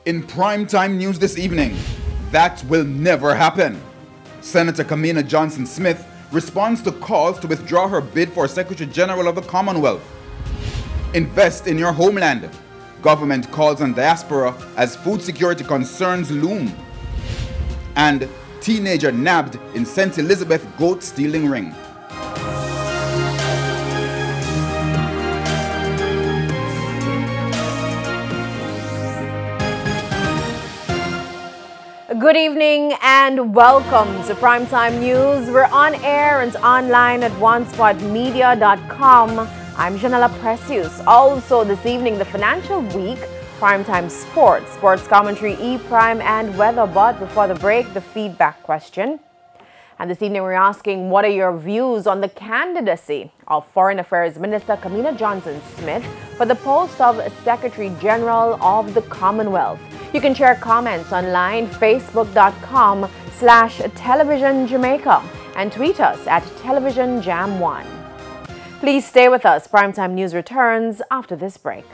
In primetime news this evening, that will never happen. Senator Kamina Johnson-Smith responds to calls to withdraw her bid for Secretary General of the Commonwealth. Invest in your homeland. Government calls on diaspora as food security concerns loom. And teenager nabbed in St. Elizabeth goat stealing ring. Good evening and welcome to Primetime News. We're on air and online at onespotmedia.com. I'm Janela Precious. Also this evening, the Financial Week, Primetime Sports commentary, E-Prime and weather. But before the break, the feedback question. And this evening we're asking, what are your views on the candidacy of Foreign Affairs Minister Kamina Johnson-Smith for the post of Secretary General of the Commonwealth? You can share comments online, facebook.com/television Jamaica, and tweet us at televisionjam1. Please stay with us. Primetime News returns after this break.